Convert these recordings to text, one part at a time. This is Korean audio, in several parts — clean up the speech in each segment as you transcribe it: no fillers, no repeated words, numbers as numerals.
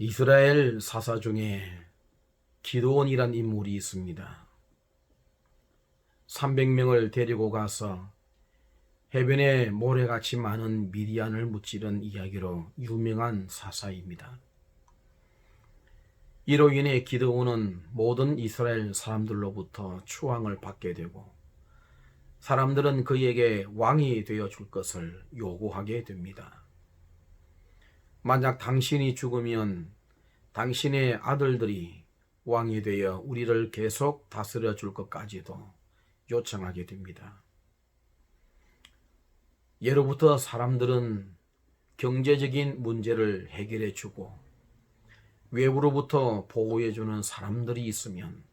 이스라엘 사사 중에 기드온이란 인물이 있습니다. 300명을 데리고 가서 해변에 모래같이 많은 미디안을 무찌른 이야기로 유명한 사사입니다. 이로 인해 기드온은 모든 이스라엘 사람들로부터 추앙을 받게 되고 사람들은 그에게 왕이 되어줄 것을 요구하게 됩니다. 만약 당신이 죽으면 당신의 아들들이 왕이 되어 우리를 계속 다스려 줄 것까지도 요청하게 됩니다. 예로부터 사람들은 경제적인 문제를 해결해 주고 외부로부터 보호해 주는 사람들이 있으면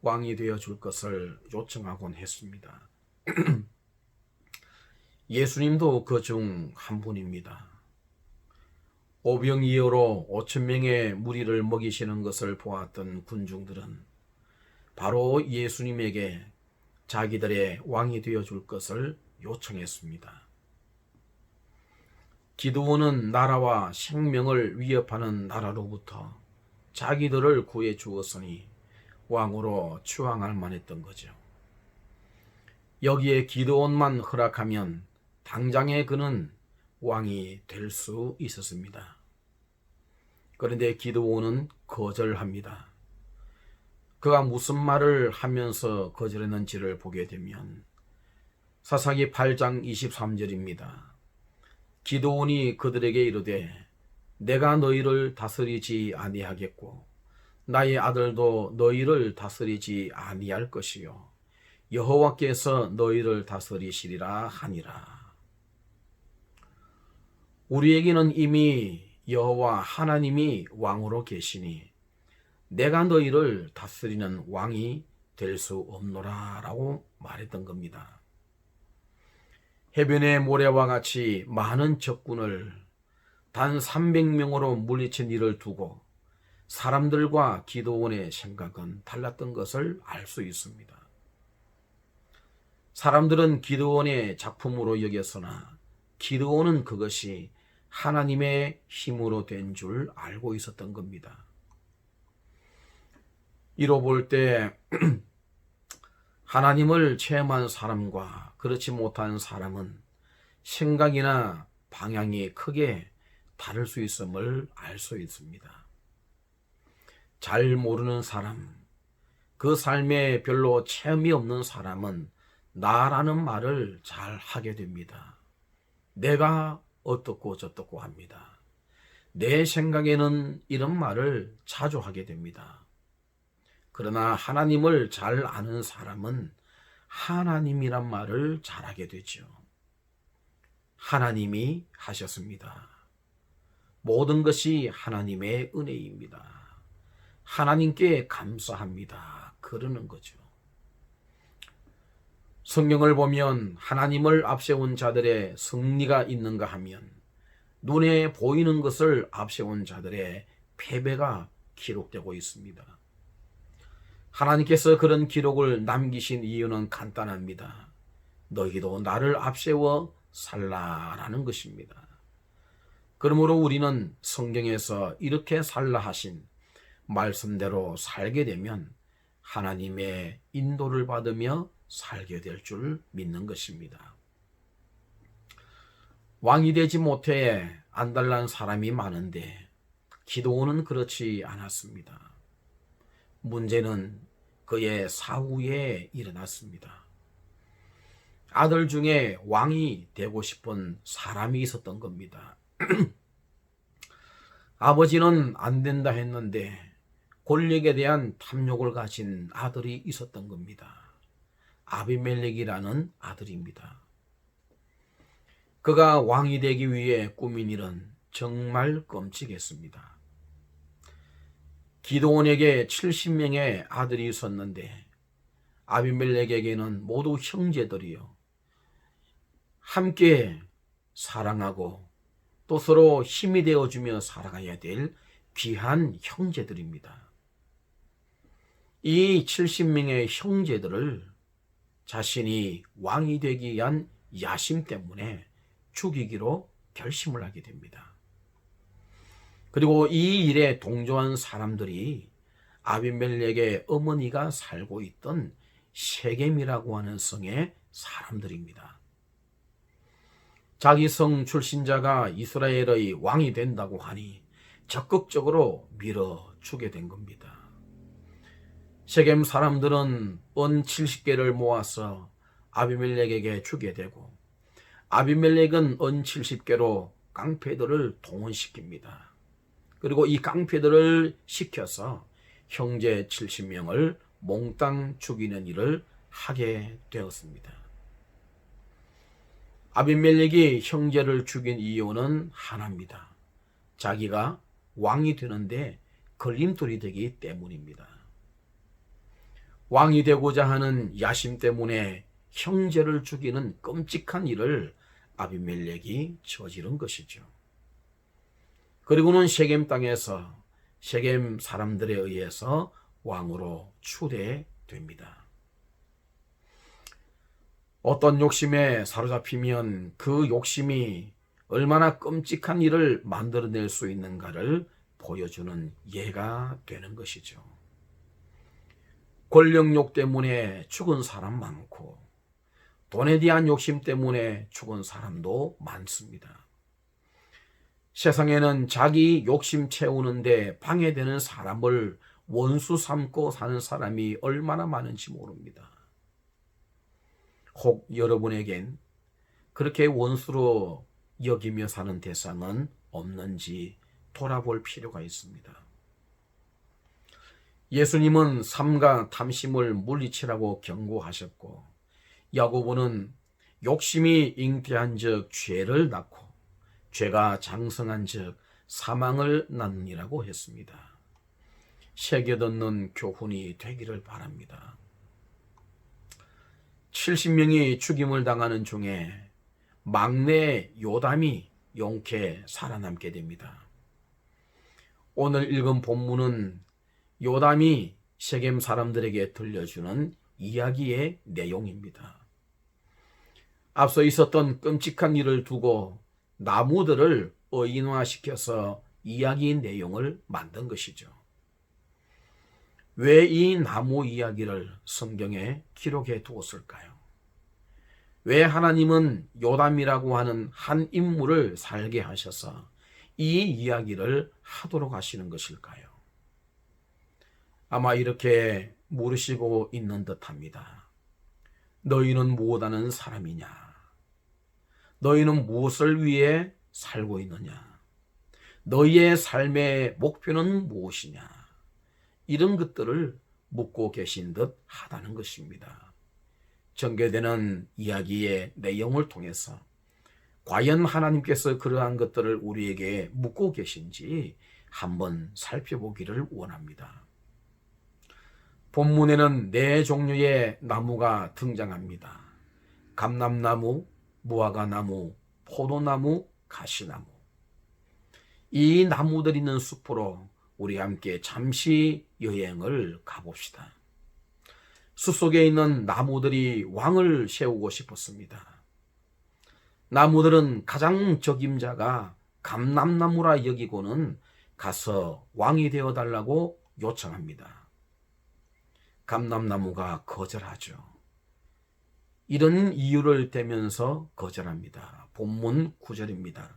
왕이 되어 줄 것을 요청하곤 했습니다. 예수님도 그 중 한 분입니다. 오병이어로 5,000명의 무리를 먹이시는 것을 보았던 군중들은 바로 예수님에게 자기들의 왕이 되어줄 것을 요청했습니다. 기드온은 나라와 생명을 위협하는 나라로부터 자기들을 구해 주었으니 왕으로 추앙할 만했던 거죠. 여기에 기드온만 허락하면 당장에 그는 왕이 될 수 있었습니다. 그런데 기드온은 거절합니다. 그가 무슨 말을 하면서 거절했는지를 보게 되면 사사기 8장 23절입니다. 기드온이 그들에게 이르되 내가 너희를 다스리지 아니하겠고 나의 아들도 너희를 다스리지 아니할 것이요 여호와께서 너희를 다스리시리라 하니라. 우리에게는 이미 여호와 하나님이 왕으로 계시니 내가 너희를 다스리는 왕이 될 수 없노라 라고 말했던 겁니다. 해변의 모래와 같이 많은 적군을 단 300명으로 물리친 일을 두고 사람들과 기드온의 생각은 달랐던 것을 알 수 있습니다. 사람들은 기드온의 작품으로 여겼으나 기드온은 그것이 하나님의 힘으로 된 줄 알고 있었던 겁니다. 이로 볼 때 하나님을 체험한 사람과 그렇지 못한 사람은 생각이나 방향이 크게 다를 수 있음을 알 수 있습니다. 잘 모르는 사람, 그 삶에 별로 체험이 없는 사람은 나라는 말을 잘 하게 됩니다. 내가 어떻고 저떻고 합니다. 내 생각에는 이런 말을 자주 하게 됩니다. 그러나 하나님을 잘 아는 사람은 하나님이란 말을 잘하게 되죠. 하나님이 하셨습니다. 모든 것이 하나님의 은혜입니다. 하나님께 감사합니다. 그러는 거죠. 성경을 보면 하나님을 앞세운 자들의 승리가 있는가 하면 눈에 보이는 것을 앞세운 자들의 패배가 기록되고 있습니다. 하나님께서 그런 기록을 남기신 이유는 간단합니다. 너희도 나를 앞세워 살라라는 것입니다. 그러므로 우리는 성경에서 이렇게 살라 하신 말씀대로 살게 되면 하나님의 인도를 받으며 살게 될 줄 믿는 것입니다. 왕이 되지 못해 안달난 사람이 많은데 기드온은 그렇지 않았습니다. 문제는 그의 사후에 일어났습니다. 아들 중에 왕이 되고 싶은 사람이 있었던 겁니다. 아버지는 안 된다 했는데 권력에 대한 탐욕을 가진 아들이 있었던 겁니다. 아비멜렉이라는 아들입니다. 그가 왕이 되기 위해 꾸민 일은 정말 끔찍했습니다. 기드온에게 70명의 아들이 있었는데 아비멜렉에게는 모두 형제들이요. 함께 사랑하고 또 서로 힘이 되어주며 살아가야 될 귀한 형제들입니다. 이 70명의 형제들을 자신이 왕이 되기 위한 야심 때문에 죽이기로 결심을 하게 됩니다. 그리고 이 일에 동조한 사람들이 아비멜렉의 어머니가 살고 있던 세겜이라고 하는 성의 사람들입니다. 자기 성 출신자가 이스라엘의 왕이 된다고 하니 적극적으로 밀어주게 된 겁니다. 세겜 사람들은 은 70개를 모아서 아비멜렉에게 주게 되고, 아비멜렉은 은 70개로 깡패들을 동원시킵니다. 그리고 이 깡패들을 시켜서 형제 70명을 몽땅 죽이는 일을 하게 되었습니다. 아비멜렉이 형제를 죽인 이유는 하나입니다. 자기가 왕이 되는데 걸림돌이 되기 때문입니다. 왕이 되고자 하는 야심 때문에 형제를 죽이는 끔찍한 일을 아비멜렉이 저지른 것이죠. 그리고는 세겜 땅에서 세겜 사람들에 의해서 왕으로 추대됩니다. 어떤 욕심에 사로잡히면 그 욕심이 얼마나 끔찍한 일을 만들어낼 수 있는가를 보여주는 예가 되는 것이죠. 권력욕 때문에 죽은 사람 많고, 돈에 대한 욕심 때문에 죽은 사람도 많습니다. 세상에는 자기 욕심 채우는데 방해되는 사람을 원수 삼고 사는 사람이 얼마나 많은지 모릅니다. 혹 여러분에겐 그렇게 원수로 여기며 사는 대상은 없는지 돌아볼 필요가 있습니다. 예수님은 삼가 탐심을 물리치라고 경고하셨고, 야고보는 욕심이 잉태한 즉 죄를 낳고 죄가 장성한 즉 사망을 낳느니라고 했습니다. 새겨듣는 교훈이 되기를 바랍니다. 70명이 죽임을 당하는 중에 막내 요담이 용케 살아남게 됩니다. 오늘 읽은 본문은 요담이 세겜 사람들에게 들려주는 이야기의 내용입니다. 앞서 있었던 끔찍한 일을 두고 나무들을 의인화시켜서 이야기 내용을 만든 것이죠. 왜 이 나무 이야기를 성경에 기록해 두었을까요? 왜 하나님은 요담이라고 하는 한 인물을 살게 하셔서 이 이야기를 하도록 하시는 것일까요? 아마 이렇게 물으시고 있는 듯합니다. 너희는 무엇하는 사람이냐? 너희는 무엇을 위해 살고 있느냐? 너희의 삶의 목표는 무엇이냐? 이런 것들을 묻고 계신 듯 하다는 것입니다. 전개되는 이야기의 내용을 통해서 과연 하나님께서 그러한 것들을 우리에게 묻고 계신지 한번 살펴보기를 원합니다. 본문에는 4종류의 나무가 등장합니다. 감람나무, 무화과나무, 포도나무, 가시나무. 이 나무들 있는 숲으로 우리 함께 잠시 여행을 가봅시다. 숲 속에 있는 나무들이 왕을 세우고 싶었습니다. 나무들은 가장 적임자가 감람나무라 여기고는 가서 왕이 되어달라고 요청합니다. 감람나무가 거절하죠. 이런 이유를 대면서 거절합니다. 본문 9절입니다.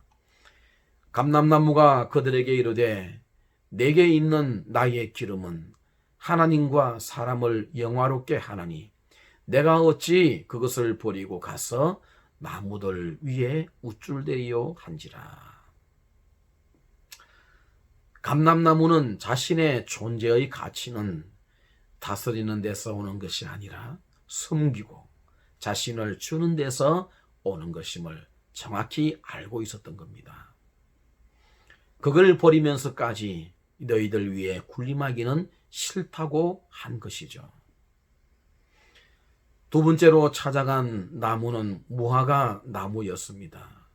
감람나무가 그들에게 이르되 내게 있는 나의 기름은 하나님과 사람을 영화롭게 하나니 내가 어찌 그것을 버리고 가서 나무들 위에 우쭐대리요 한지라. 감람나무는 자신의 존재의 가치는 다스리는 데서 오는 것이 아니라 숨기고 자신을 주는 데서 오는 것임을 정확히 알고 있었던 겁니다. 그걸 버리면서까지 너희들 위해 군림하기는 싫다고 한 것이죠. 두 번째로 찾아간 나무는 무화과 나무였습니다.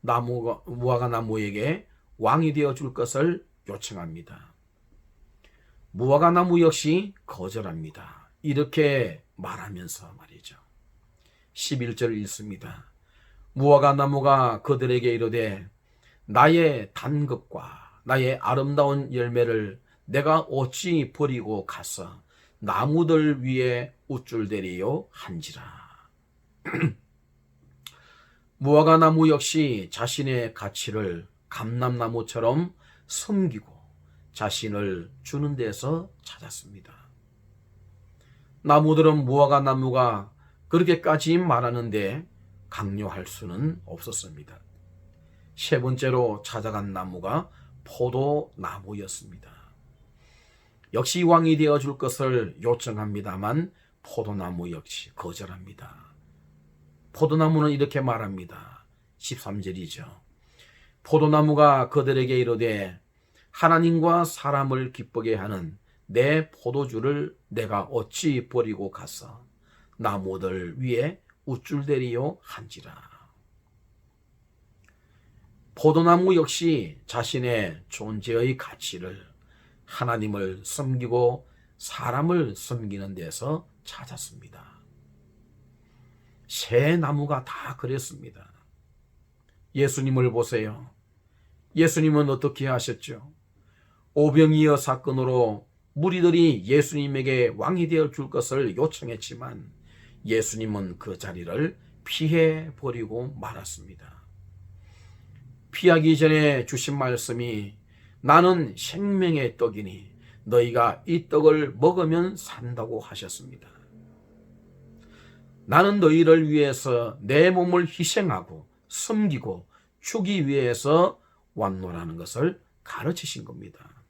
무화과 나무에게 왕이 되어줄 것을 요청합니다. 무화과 나무 역시 거절합니다. 이렇게 말하면서 말이죠. 11절 읽습니다. 무화과 나무가 그들에게 이르되 나의 단 것과 나의 아름다운 열매를 내가 어찌 버리고 가서 나무들 위에 우쭐대리요 한지라. 무화과나무 역시 자신의 가치를 감람나무처럼 섬기고 자신을 주는 데서 찾았습니다. 나무들은 무화과나무가 그렇게까지 말하는데 강요할 수는 없었습니다. 세 번째로 찾아간 나무가 포도나무였습니다. 역시 왕이 되어줄 것을 요청합니다만 포도나무 역시 거절합니다. 포도나무는 이렇게 말합니다. 13절이죠. 포도나무가 그들에게 이르되 하나님과 사람을 기쁘게 하는 내 포도주를 내가 어찌 버리고 가서 나무들 위에 우쭐대리요 한지라. 포도나무 역시 자신의 존재의 가치를 하나님을 섬기고 사람을 섬기는 데서 찾았습니다. 새 나무가 다 그랬습니다. 예수님을 보세요. 예수님은 어떻게 하셨죠? 오병이어 사건으로 무리들이 예수님에게 왕이 되어 줄 것을 요청했지만 예수님은 그 자리를 피해 버리고 말았습니다. 피하기 전에 주신 말씀이 나는 생명의 떡이니 너희가 이 떡을 먹으면 산다고 하셨습니다. 나는 너희를 위해서 내 몸을 희생하고 섬기고 주기 위해서 왔노라는 것을 가르치신 겁니다.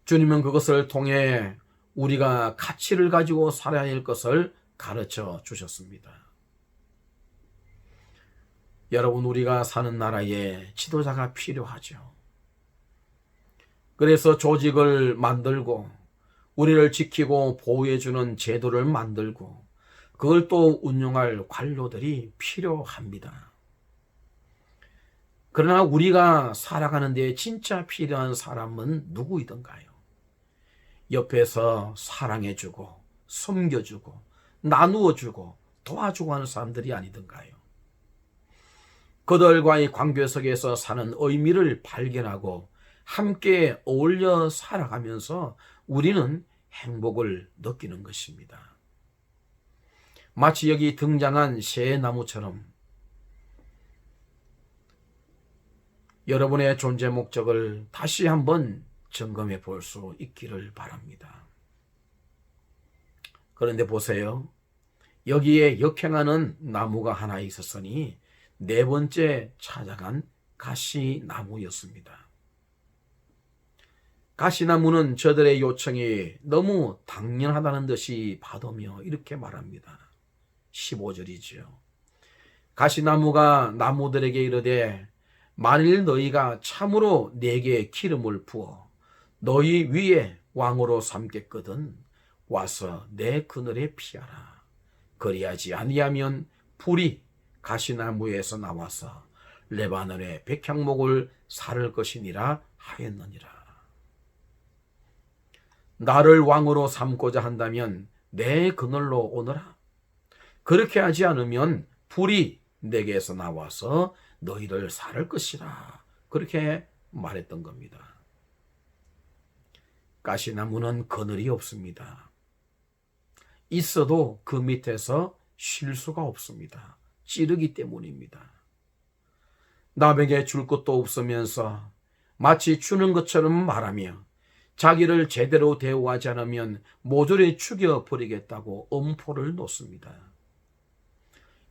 주님은 그것을 통해 우리가 가치를 가지고 살아야 할 것을 가르쳐 주셨습니다. 여러분, 우리가 사는 나라에 지도자가 필요하죠. 그래서 조직을 만들고 우리를 지키고 보호해주는 제도를 만들고 그걸 또 운영할 관료들이 필요합니다. 그러나 우리가 살아가는 데 진짜 필요한 사람은 누구이던가요? 옆에서 사랑해주고 섬겨주고 나누어주고 도와주고 하는 사람들이 아니던가요? 그들과의 관계 속에서 사는 의미를 발견하고 함께 어울려 살아가면서 우리는 행복을 느끼는 것입니다. 마치 여기 등장한 새 나무처럼 여러분의 존재 목적을 다시 한번 점검해 볼 수 있기를 바랍니다. 그런데 보세요. 여기에 역행하는 나무가 하나 있었으니 네 번째 찾아간 가시나무였습니다. 가시나무는 저들의 요청이 너무 당연하다는 듯이 받으며 이렇게 말합니다. 15절이지요. 가시나무가 나무들에게 이르되 만일 너희가 참으로 내게 기름을 부어 너희 위에 왕으로 삼겠거든 와서 내 그늘에 피하라. 그리하지 아니하면 불이 가시나무에서 나와서 레바논의 백향목을 사를 것이니라 하였느니라. 나를 왕으로 삼고자 한다면 내 그늘로 오너라. 그렇게 하지 않으면 불이 내게서 나와서 너희를 사를 것이라. 그렇게 말했던 겁니다. 가시나무는 그늘이 없습니다. 있어도 그 밑에서 쉴 수가 없습니다. 찌르기 때문입니다. 남에게 줄 것도 없으면서 마치 주는 것처럼 말하며 자기를 제대로 대우하지 않으면 모조리 죽여버리겠다고 엄포를 놓습니다.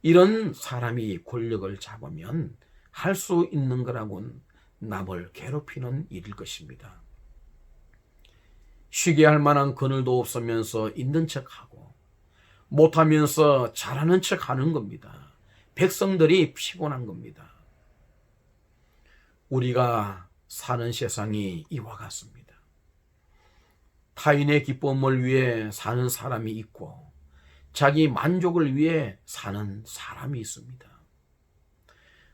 이런 사람이 권력을 잡으면 할 수 있는 거라곤 남을 괴롭히는 일일 것입니다. 쉬게 할 만한 그늘도 없으면서 있는 척하고 못하면서 잘하는 척하는 겁니다. 백성들이 피곤한 겁니다. 우리가 사는 세상이 이와 같습니다. 타인의 기쁨을 위해 사는 사람이 있고 자기 만족을 위해 사는 사람이 있습니다.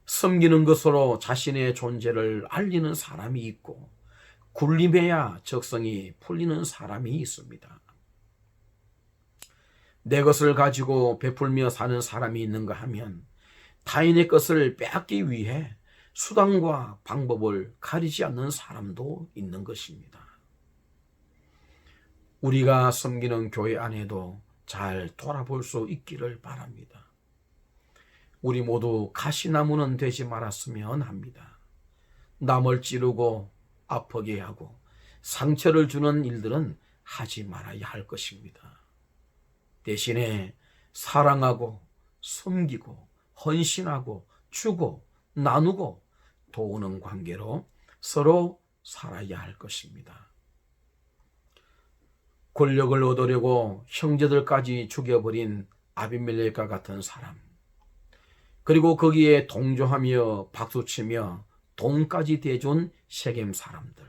섬기는 것으로 자신의 존재를 알리는 사람이 있고 굴림해야 적성이 풀리는 사람이 있습니다. 내 것을 가지고 베풀며 사는 사람이 있는가 하면 타인의 것을 빼앗기 위해 수단과 방법을 가리지 않는 사람도 있는 것입니다. 우리가 섬기는 교회 안에도 잘 돌아볼 수 있기를 바랍니다. 우리 모두 가시나무는 되지 말았으면 합니다. 남을 찌르고 아프게 하고 상처를 주는 일들은 하지 말아야 할 것입니다. 대신에 사랑하고 섬기고 헌신하고 주고 나누고 도우는 관계로 서로 살아야 할 것입니다. 권력을 얻으려고 형제들까지 죽여버린 아비멜렉과 같은 사람, 그리고 거기에 동조하며 박수치며 돈까지 대준 세겜 사람들,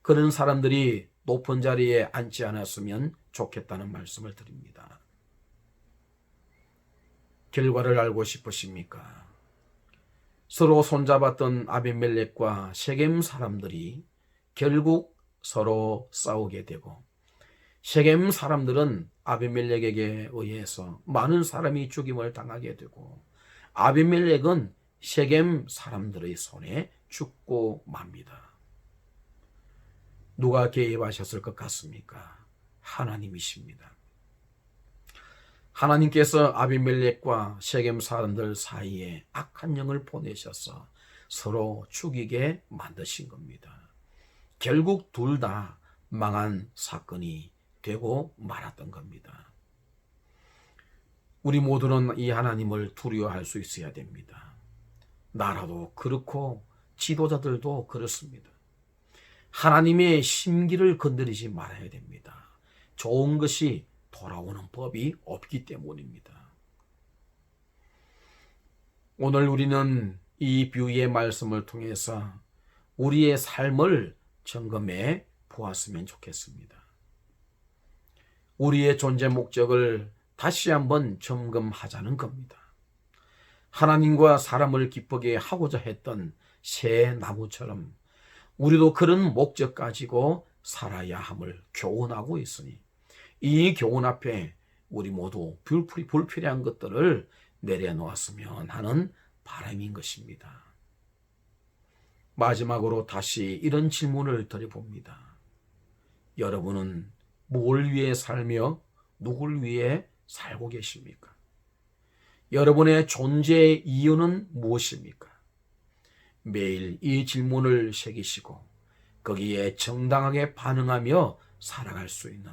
그런 사람들이 높은 자리에 앉지 않았으면 좋겠다는 말씀을 드립니다. 결과를 알고 싶으십니까? 서로 손잡았던 아비멜렉과 세겜 사람들이 결국 서로 싸우게 되고, 세겜 사람들은 아비멜렉에게 의해서 많은 사람이 죽임을 당하게 되고, 아비멜렉은 세겜 사람들의 손에 죽고 맙니다. 누가 개입하셨을 것 같습니까? 하나님이십니다. 하나님께서 아비멜렉과 세겜 사람들 사이에 악한 영을 보내셔서 서로 죽이게 만드신 겁니다. 결국 둘 다 망한 사건이 되고 말았던 겁니다. 우리 모두는 이 하나님을 두려워할 수 있어야 됩니다. 나라도 그렇고 지도자들도 그렇습니다. 하나님의 심기를 건드리지 말아야 됩니다. 좋은 것이 돌아오는 법이 없기 때문입니다. 오늘 우리는 이 비유의 말씀을 통해서 우리의 삶을 점검해 보았으면 좋겠습니다. 우리의 존재 목적을 다시 한번 점검하자는 겁니다. 하나님과 사람을 기쁘게 하고자 했던 새 나무처럼 우리도 그런 목적 가지고 살아야 함을 교훈하고 있으니, 이 교훈 앞에 우리 모두 불필요한 것들을 내려놓았으면 하는 바람인 것입니다. 마지막으로 다시 이런 질문을 드려봅니다. 여러분은 뭘 위해 살며 누굴 위해 살고 계십니까? 여러분의 존재의 이유는 무엇입니까? 매일 이 질문을 새기시고 거기에 정당하게 반응하며 살아갈 수 있는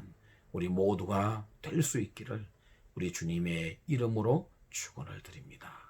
우리 모두가 될 수 있기를 우리 주님의 이름으로 축원을 드립니다.